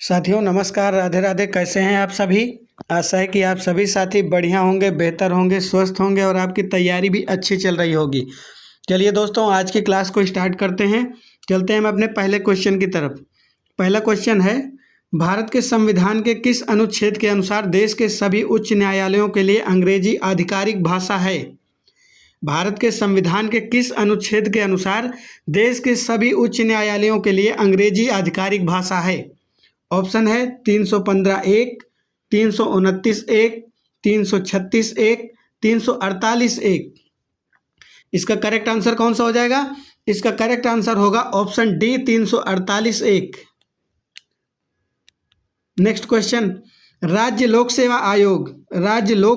साथियों नमस्कार, राधे राधे। कैसे हैं आप सभी। आशा है कि आप सभी साथी बढ़िया होंगे, बेहतर होंगे, स्वस्थ होंगे और आपकी तैयारी भी अच्छी चल रही होगी। चलिए दोस्तों, आज की क्लास को स्टार्ट करते हैं। चलते हैं हम अपने पहले क्वेश्चन की तरफ। पहला क्वेश्चन है, भारत के संविधान के किस अनुच्छेद के अनुसार देश के सभी उच्च न्यायालयों के लिए अंग्रेजी आधिकारिक भाषा है। भारत के संविधान के किस अनुच्छेद के अनुसार देश के सभी उच्च न्यायालयों के लिए अंग्रेजी आधिकारिक भाषा है। ऑप्शन है 315(1), 329(1), 336(1), 348(1। इसका करेक्ट आंसर कौन सा हो जाएगा। इसका करेक्ट आंसर होगा ऑप्शन डी 348(1। नेक्स्ट क्वेश्चन, राज्य लोक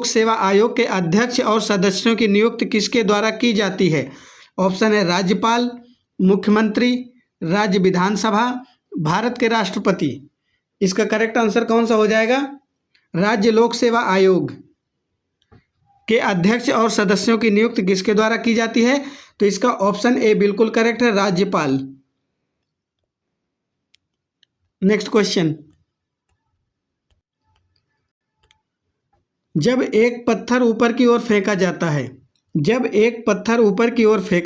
सेवा आयोग के अध्यक्ष और सदस्यों की नियुक्ति किसके द्वारा की जाती है। ऑप्शन है राज्यपाल, मुख्यमंत्री, राज्य विधानसभा, भारत के राष्ट्रपति। इसका करेक्ट आंसर कौन सा हो जाएगा। राज्य लोक सेवा आयोग के अध्यक्ष और सदस्यों की नियुक्ति किसके द्वारा की जाती है, तो इसका ऑप्शन ए बिल्कुल करेक्ट है, राज्यपाल। नेक्स्ट क्वेश्चन, जब एक पत्थर ऊपर की ओर फेंका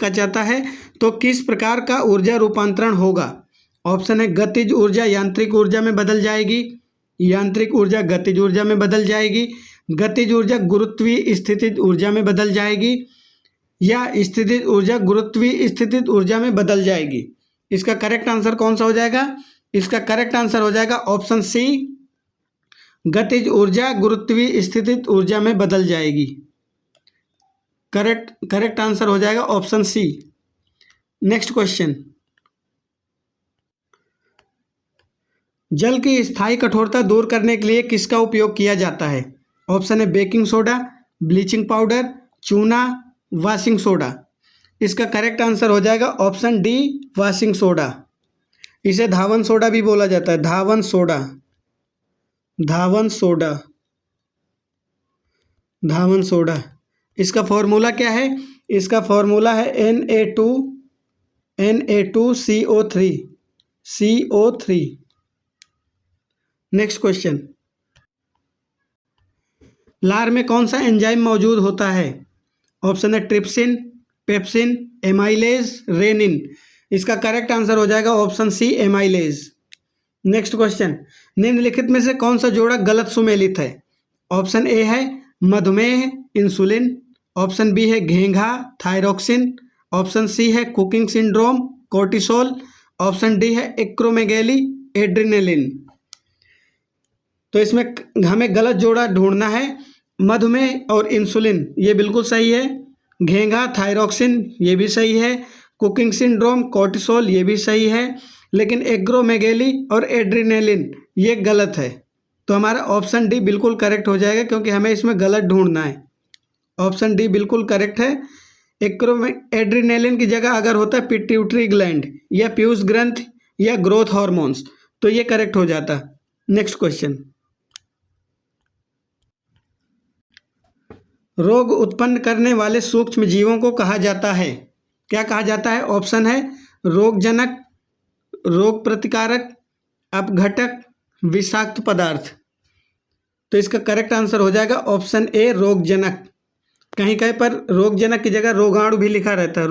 जाता है तो किस प्रकार का ऊर्जा रूपांतरण होगा। ऑप्शन है गतिज ऊर्जा यांत्रिक ऊर्जा में बदल जाएगी, यांत्रिक ऊर्जा गतिज ऊर्जा में बदल जाएगी, गतिज ऊर्जा गुरुत्वीय स्थितिज ऊर्जा में बदल जाएगी, या स्थितिज ऊर्जा गुरुत्वीय स्थितिज ऊर्जा में बदल जाएगी। इसका करेक्ट आंसर कौन सा हो जाएगा। इसका करेक्ट आंसर हो जाएगा ऑप्शन सी, गतिज ऊर्जा गुरुत्वीय स्थितिज ऊर्जा में बदल जाएगी। करेक्ट आंसर हो जाएगा ऑप्शन सी। नेक्स्ट क्वेश्चन, जल की स्थायी कठोरता दूर करने के लिए किसका उपयोग किया जाता है। ऑप्शन है बेकिंग सोडा, ब्लीचिंग पाउडर, चूना, वॉशिंग सोडा। इसका करेक्ट आंसर हो जाएगा ऑप्शन डी, वॉशिंग सोडा। इसे धावन सोडा भी बोला जाता है, धावन सोडा। इसका फॉर्मूला क्या है। इसका फॉर्मूला है Na2CO3। नेक्स्ट क्वेश्चन, लार में कौन सा एंजाइम मौजूद होता है। ऑप्शन है ट्रिप्सिन, पेप्सिन, एमाइलेज, रेनिन। इसका करेक्ट आंसर हो जाएगा option C, amylase. Next question, निम्नलिखित में से कौन सा जोड़ा गलत सुमेलित है। ऑप्शन ए है मधुमेह, इंसुलिन। ऑप्शन बी है घेंघा, थायरोक्सिन। ऑप्शन सी है cooking syndrome, cortisol. Option D है एक्रोमेगैली, एड्रिनेलिन। तो इसमें हमें गलत जोड़ा ढूंढना है। मधुमेह और इंसुलिन ये बिल्कुल सही है, घेंघा, थायरोक्सिन ये भी सही है, कुकिंग सिंड्रोम, कोर्टिसोल ये भी सही है, लेकिन एक्रोमेगैली और एड्रिनेलिन ये गलत है। तो हमारा ऑप्शन डी बिल्कुल करेक्ट हो जाएगा, क्योंकि हमें इसमें गलत ढूंढना है। ऑप्शन डी बिल्कुल करेक्ट है। एड्रिनेलिन की जगह अगर होता है पिट्यूटरी ग्लैंड या पीयूष ग्रंथि या ग्रोथ हार्मोन्स, तो ये करेक्ट हो जाता। नेक्स्ट क्वेश्चन, रोग उत्पन्न करने वाले सूक्ष्म जीवों को कहा जाता है, क्या कहा जाता है। ऑप्शन है रोगजनक, रोग प्रतिकारक, अपघटक, विषाक्त पदार्थ। तो इसका करेक्ट आंसर हो जाएगा ऑप्शन ए, रोगजनक। कहीं कहीं पर रोगजनक की जगह रोगाणु भी लिखा रहता है,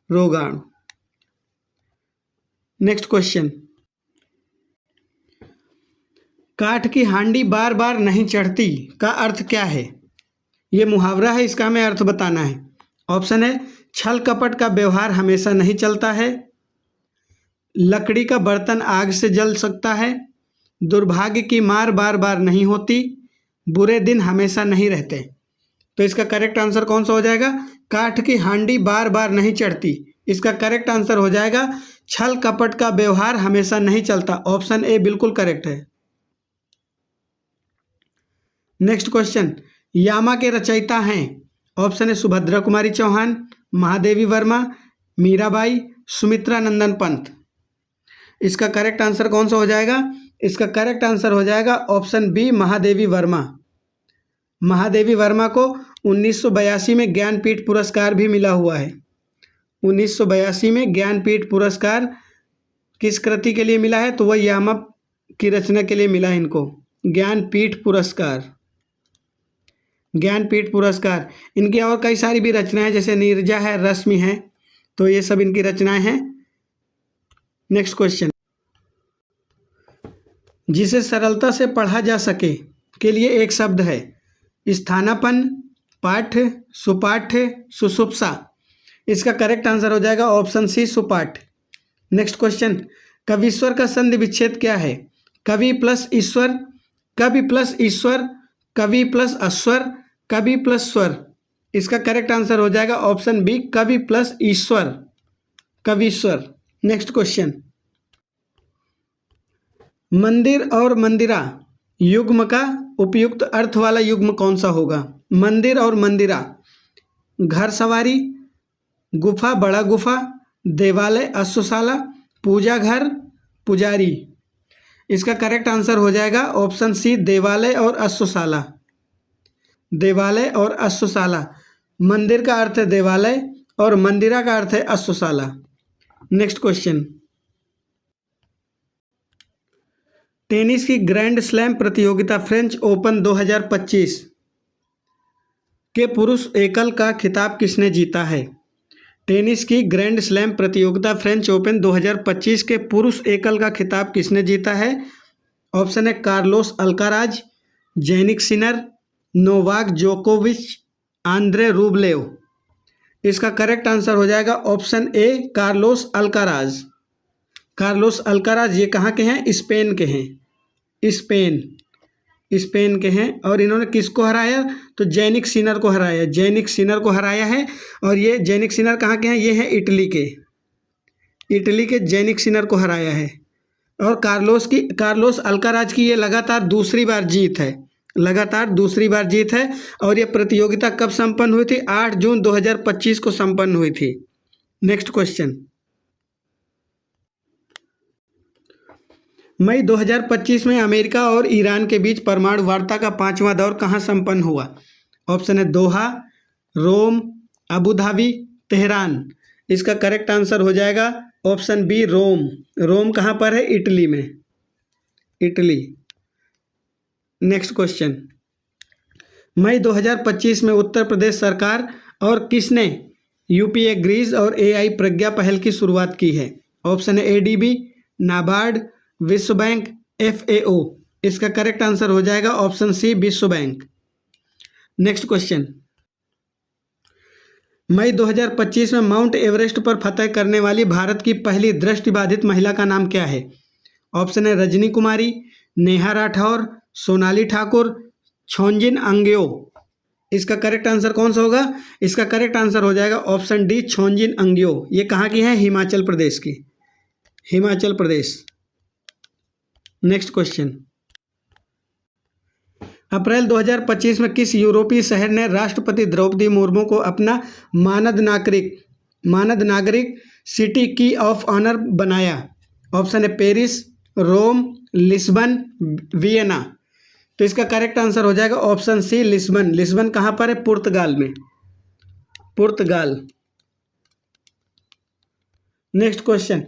रोगाणु। नेक्स्ट क्वेश्चन, काठ की हांडी बार बार नहीं चढ़ती का अर्थ क्या है। ये मुहावरा है, इसका हमें अर्थ बताना है। ऑप्शन है छल कपट का व्यवहार हमेशा नहीं चलता है, लकड़ी का बर्तन आग से जल सकता है, दुर्भाग्य की मार बार बार नहीं होती, बुरे दिन हमेशा नहीं रहते। तो इसका करेक्ट आंसर कौन सा हो जाएगा। काठ की हांडी बार बार नहीं चढ़ती, इसका करेक्ट आंसर हो जाएगा छल कपट का व्यवहार हमेशा नहीं चलता। ऑप्शन ए बिल्कुल करेक्ट है। नेक्स्ट क्वेश्चन, यामा के रचयिता हैं। ऑप्शन है सुभद्रा कुमारी चौहान, महादेवी वर्मा, मीराबाई, सुमित्रा नंदन पंत। इसका करेक्ट आंसर कौन सा हो जाएगा। इसका करेक्ट आंसर हो जाएगा ऑप्शन बी, महादेवी वर्मा। महादेवी वर्मा को 1982 में ज्ञानपीठ पुरस्कार भी मिला हुआ है। 1982 में ज्ञानपीठ पुरस्कार किस कृति के लिए मिला है? तो वह यामप की रचना के लिए मिला है इनको ज्ञानपीठ पुरस्कार। ज्ञानपीठ पुरस्कार। इनकी और कई सारी भी रचनाएं जैसे नीरजा है, रश्मि है, तो ये सब इनकी रचनाएं हैं। नेक्स्ट क्वेश्चन, जिसे सरलता से पढ़ा जा सके के लिए एक शब्द है। स्थानापन्न, पाठ्य, सुपाठ्य, सुषुप्सा। इसका करेक्ट आंसर हो जाएगा ऑप्शन सी सुपाठ्य। नेक्स्ट क्वेश्चन, कवीश्वर का संधि विच्छेद क्या है? कवि प्लस ईश्वर, कवि प्लस ईश्वर, कवि प्लस अश्वर, कवि प्लस स्वर। इसका करेक्ट आंसर हो जाएगा ऑप्शन बी कवि प्लस ईश्वर, कवीश्वर। नेक्स्ट क्वेश्चन, मंदिर और मंदिरा युग्म का उपयुक्त अर्थ वाला युग्म कौन सा होगा? मंदिर और मंदिरा, घर सवारी, गुफा बड़ा गुफा, देवालय अश्वशाला, पूजा घर पुजारी। इसका करेक्ट आंसर हो जाएगा ऑप्शन सी देवालय और अश्वशाला, देवालय और अश्वशाला। मंदिर का अर्थ है देवालय और मंदिरा का अर्थ है अश्वशाला। नेक्स्ट क्वेश्चन, टेनिस की ग्रैंड स्लैम प्रतियोगिता फ्रेंच ओपन 2025 के पुरुष एकल का खिताब किसने जीता है? टेनिस की ग्रैंड स्लैम प्रतियोगिता फ्रेंच ओपन 2025 के पुरुष एकल का खिताब किसने जीता है? ऑप्शन है Carlos Alcaraz, Jannik Sinner, Novak जोकोविच, आंद्रे रूबलेव। इसका करेक्ट आंसर हो जाएगा ऑप्शन ए कार्लोस अल्काराज। कार्लोस अल्काराज ये कहाँ के हैं? स्पेन के हैं, स्पेन के हैं। और इन्होंने किसको हराया? तो जेनिक सिनर को हराया, जेनिक सिनर को हराया है। और ये जेनिक सिनर कहाँ के हैं? ये हैं इटली के, इटली के जेनिक सिनर को हराया है। और कार्लोस अल्काराज की ये लगातार दूसरी बार जीत है, लगातार दूसरी बार जीत है। और ये प्रतियोगिता कब संपन्न हुई थी? 8 जून 2025 को संपन्न हुई थी। नेक्स्ट क्वेश्चन, मई 2025 में अमेरिका और ईरान के बीच परमाणु वार्ता का 5वां दौर कहाँ संपन्न हुआ? ऑप्शन है दोहा, रोम, अबू धाबी, तेहरान। इसका करेक्ट आंसर हो जाएगा ऑप्शन बी रोम। रोम कहाँ पर है? इटली में, इटली। नेक्स्ट क्वेश्चन, मई 2025 में उत्तर प्रदेश सरकार और किसने यूपीए ग्रीज और एआई प्रज्ञा पहल की शुरुआत की है? ऑप्शन है एडीबी, नाबार्ड, विश्व बैंक, एफएओ। इसका करेक्ट आंसर हो जाएगा ऑप्शन सी विश्व बैंक। नेक्स्ट क्वेश्चन, मई 2025 में माउंट एवरेस्ट पर फतह करने वाली भारत की पहली दृष्टिबाधित महिला का नाम क्या है? ऑप्शन है रजनी कुमारी, नेहा राठौर, सोनाली ठाकुर, छोंजिन अंग्यो। इसका करेक्ट आंसर कौन सा होगा? इसका करेक्ट आंसर हो जाएगा ऑप्शन डी छोंजिन अंग्यो। ये कहाँ की है? हिमाचल प्रदेश की, हिमाचल प्रदेश। नेक्स्ट क्वेश्चन, अप्रैल 2025 में किस यूरोपीय शहर ने राष्ट्रपति द्रौपदी मुर्मू को अपना मानद नागरिक सिटी की ऑफ ऑनर बनाया? ऑप्शन है पेरिस, रोम, लिस्बन, वियना। तो इसका करेक्ट आंसर हो जाएगा ऑप्शन सी लिस्बन। लिस्बन कहाँ पर है? पुर्तगाल में, पुर्तगाल। नेक्स्ट क्वेश्चन,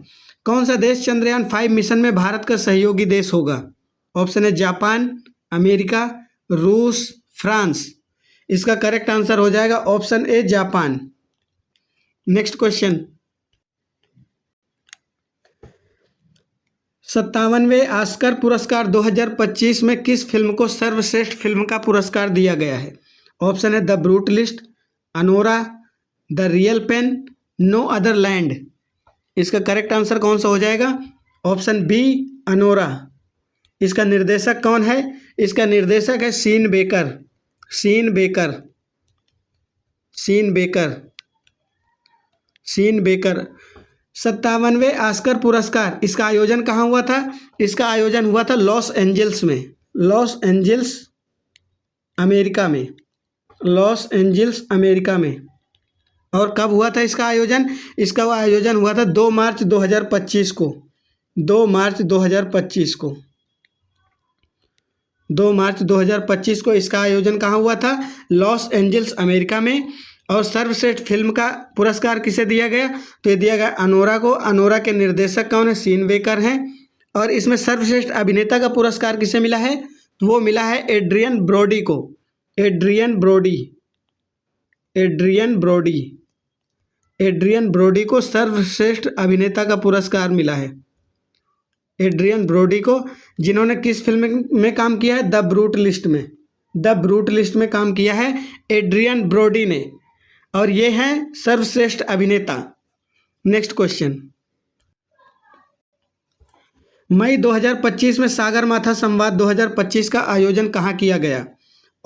कौन सा देश चंद्रयान 5 मिशन में भारत का सहयोगी देश होगा? ऑप्शन है जापान, अमेरिका, रूस, फ्रांस। इसका करेक्ट आंसर हो जाएगा option A Japan. Next question, 57वें ऑस्कर पुरस्कार 2025 में किस फिल्म को सर्वश्रेष्ठ फिल्म का पुरस्कार दिया गया है? ऑप्शन है the Brutalist, Anora, the Real Pain, No Other Land. इसका करेक्ट आंसर कौन सा हो जाएगा? Option B Anora. इसका निर्देशक कौन है? इसका निर्देशक है Sean Baker, Sean Baker, Sean Baker, Sean Baker. 57वें ऑस्कर पुरस्कार, इसका आयोजन कहाँ हुआ था? इसका आयोजन हुआ था लॉस एंजल्स में, लॉस एंजल्स अमेरिका में, लॉस एंजल्स अमेरिका में। और कब हुआ था इसका आयोजन? इसका आयोजन हुआ था 2 मार्च 2025 को, 2 मार्च 2025 को, 2 मार्च 2025 को इसका आयोजन कहाँ हुआ था? लॉस एंजल्स अमेरिका में। और सर्वश्रेष्ठ फिल्म का पुरस्कार किसे दिया गया? तो ये दिया गया अनोरा को। अनोरा के निर्देशक कौन है? सीन बेकर हैं। और इसमें सर्वश्रेष्ठ अभिनेता का पुरस्कार किसे मिला है? तो वो मिला है एड्रियन ब्रोडी को। एड्रियन ब्रोडी को सर्वश्रेष्ठ अभिनेता का पुरस्कार मिला है। एड्रियन ब्रोडी को, जिन्होंने किस फिल्म में काम किया है? द ब्रूट लिस्ट में काम किया है एड्रियन ब्रोडी ने, और ये हैं सर्वश्रेष्ठ अभिनेता। नेक्स्ट क्वेश्चन, मई 2025 में सागरमाथा संवाद 2025 का आयोजन कहाँ किया गया?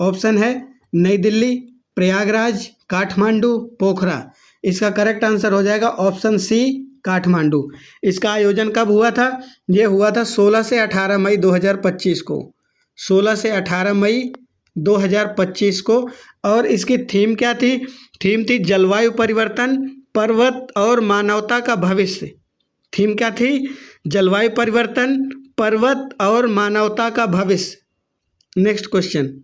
ऑप्शन है नई दिल्ली, प्रयागराज, काठमांडू, पोखरा। इसका करेक्ट आंसर हो जाएगा ऑप्शन सी, काठमांडू। इसका आयोजन कब हुआ था? ये हुआ था 16 से 18 मई 2025 को। 16 से 18 मई 2025 को। और इसकी थीम क्या थी? थीम थी जलवायु परिवर्तन, पर्वत और मानवता का भविष्य। थीम क्या थी? जलवायु परिवर्तन, पर्वत और मानवता का भविष्य। नेक्स्ट क्वेश्चन,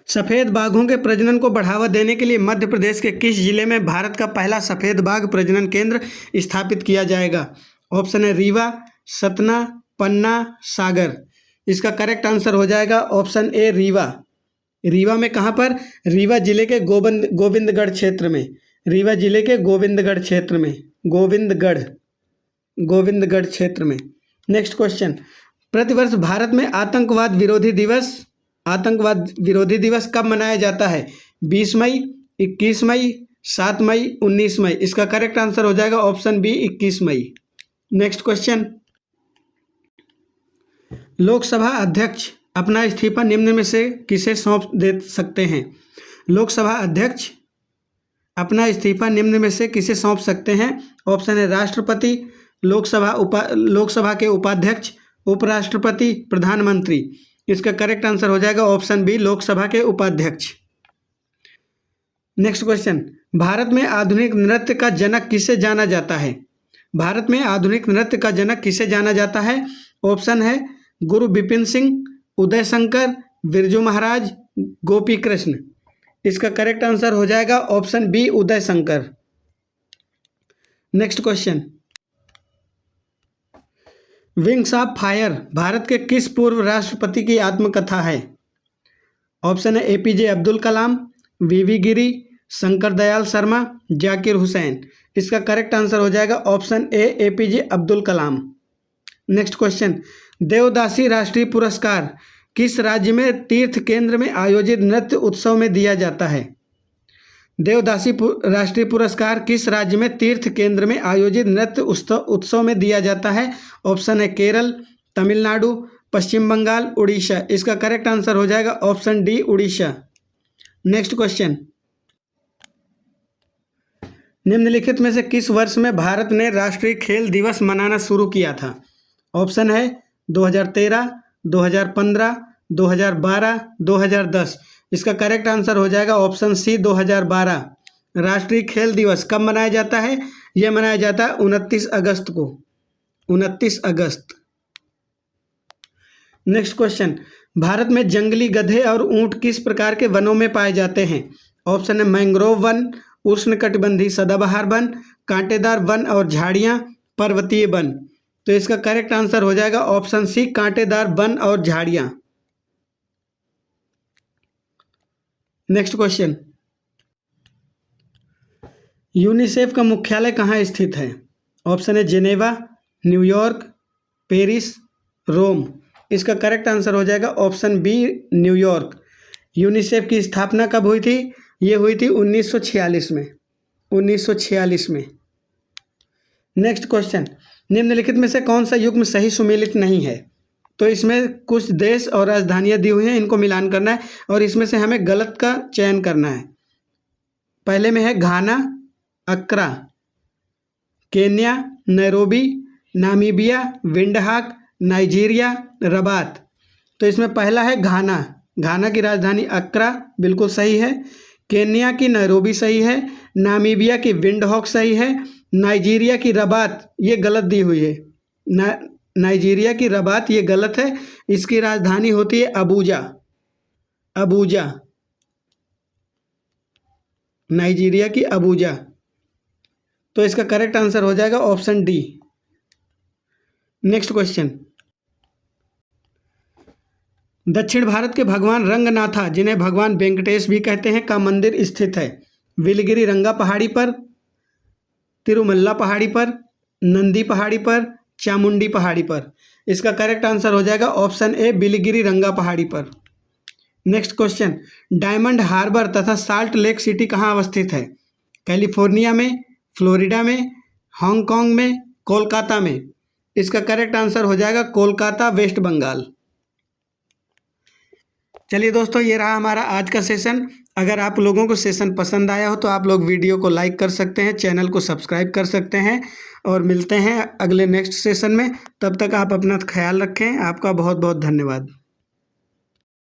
सफ़ेद बाघों के प्रजनन को बढ़ावा देने के लिए मध्य प्रदेश के किस जिले में भारत का पहला सफ़ेद बाघ प्रजनन केंद्र स्थापित किया जाएगा? ऑप्शन है रीवा, सतना, पन्ना, सागर। इसका करेक्ट आंसर हो जाएगा ऑप्शन ए, रीवा। रीवा में कहाँ पर? रीवा जिले के गोविंदगढ़ क्षेत्र में। रीवा जिले के गोविंदगढ़ क्षेत्र में। नेक्स्ट क्वेश्चन, प्रतिवर्ष भारत में आतंकवाद विरोधी दिवस कब मनाया जाता है? 20 मई, 21 मई, 7 मई, 19 मई। इसका करेक्ट आंसर हो जाएगा ऑप्शन बी, 21 मई। नेक्स्ट क्वेश्चन, लोकसभा अध्यक्ष अपना इस्तीफा निम्न में से किसे सौंप दे सकते हैं? लोकसभा अध्यक्ष अपना इस्तीफा निम्न में से किसे सौंप सकते हैं? ऑप्शन है राष्ट्रपति, लोकसभा के उपाध्यक्ष, उपराष्ट्रपति, प्रधानमंत्री। इसका करेक्ट आंसर हो जाएगा ऑप्शन बी, लोकसभा के उपाध्यक्ष। नेक्स्ट क्वेश्चन, भारत में आधुनिक नृत्य का जनक किसे जाना जाता है? भारत में आधुनिक नृत्य का जनक किसे जाना जाता है? ऑप्शन है गुरु बिपिन सिंह, उदय शंकर, बिरजू महाराज, गोपी कृष्ण। इसका करेक्ट आंसर हो जाएगा option B, Uday Shankar. Next question, Wings of Fire Bharat के किस पूर्व राष्ट्रपति की आत्मकथा है? ऑप्शन है एपीजे अब्दुल कलाम, वीवी गिरी, शंकर दयाल शर्मा, जाकिर हुसैन। इसका करेक्ट आंसर हो जाएगा option A, APJ Abdul Kalam. Next question, देवदासी राष्ट्रीय पुरस्कार किस राज्य में तीर्थ केंद्र में आयोजित नृत्य उत्सव में दिया जाता है? देवदासी राष्ट्रीय पुरस्कार किस राज्य में तीर्थ केंद्र में आयोजित नृत्य उत्सव में दिया जाता है? ऑप्शन है केरल, तमिलनाडु, पश्चिम बंगाल, उड़ीसा। इसका करेक्ट आंसर हो जाएगा option D, Orissa. Next question, निम्नलिखित में से किस वर्ष में भारत ने राष्ट्रीय खेल दिवस मनाना शुरू किया था? ऑप्शन है 2013, 2015, 2012, 2010। इसका करेक्ट आंसर हो जाएगा ऑप्शन सी, 2012। राष्ट्रीय खेल दिवस कब मनाया जाता है? यह मनाया जाता है 29 अगस्त को। 29 अगस्त। नेक्स्ट क्वेश्चन, भारत में जंगली गधे और ऊंट किस प्रकार के वनों में पाए जाते हैं? ऑप्शन है मैंग्रोव वन, उष्णकटिबंधीय सदाबहार वन, कांटेदार वन और झाड़ियाँ, पर्वतीय वन। तो इसका करेक्ट आंसर हो जाएगा ऑप्शन सी, कांटेदार वन और झाड़ियाँ। नेक्स्ट क्वेश्चन, यूनिसेफ का मुख्यालय कहाँ स्थित है? ऑप्शन है जेनेवा, न्यूयॉर्क, पेरिस, रोम। इसका करेक्ट आंसर हो जाएगा ऑप्शन बी, न्यूयॉर्क। यूनिसेफ की स्थापना कब हुई थी? ये हुई थी 1946 में। 1946 में। नेक्स्ट क्वेश्चन, निम्नलिखित में से कौन सा युग्म सही सुमेलित नहीं है? तो इसमें कुछ देश और राजधानियाँ दी हुई हैं, इनको मिलान करना है और इसमें से हमें गलत का चयन करना है। पहले में है Ghana, Accra, Kenya, Nairobi, Namibia, Windhoek, Nigeria, Rabat. तो इसमें पहला है घाना। घाना की राजधानी अक्रा बिल्कुल सही है। केन्या की नैरोबी सही है। नामीबिया की विंडहॉक सही है। नाइजीरिया की रबात ये गलत दी हुई है। नाइजीरिया की रबात, ये गलत है। इसकी राजधानी होती है अबूजा। अबूजा, नाइजीरिया की अबूजा। तो इसका करेक्ट आंसर हो जाएगा ऑप्शन डी। नेक्स्ट क्वेश्चन, दक्षिण भारत के भगवान रंगनाथा, जिन्हें भगवान वेंकटेश भी कहते हैं, का मंदिर स्थित है बिलगिरी रंगा पहाड़ी पर, तिरुमल्ला पहाड़ी पर, नंदी पहाड़ी पर, चामुंडी पहाड़ी पर। इसका करेक्ट आंसर हो जाएगा ऑप्शन ए, बिलगिरी रंगा पहाड़ी पर। नेक्स्ट क्वेश्चन, डायमंड हार्बर तथा साल्ट लेक सिटी कहाँ अवस्थित है? कैलिफोर्निया में, फ्लोरिडा में, हांगकांग में, कोलकाता में। इसका करेक्ट आंसर हो जाएगा कोलकाता, वेस्ट बंगाल। चलिए दोस्तों, ये रहा हमारा आज का सेशन। अगर आप लोगों को सेशन पसंद आया हो तो आप लोग वीडियो को लाइक कर सकते हैं, चैनल को सब्सक्राइब कर सकते हैं, और मिलते हैं अगले नेक्स्ट सेशन में। तब तक आप अपना ख्याल रखें। आपका बहुत बहुत धन्यवाद।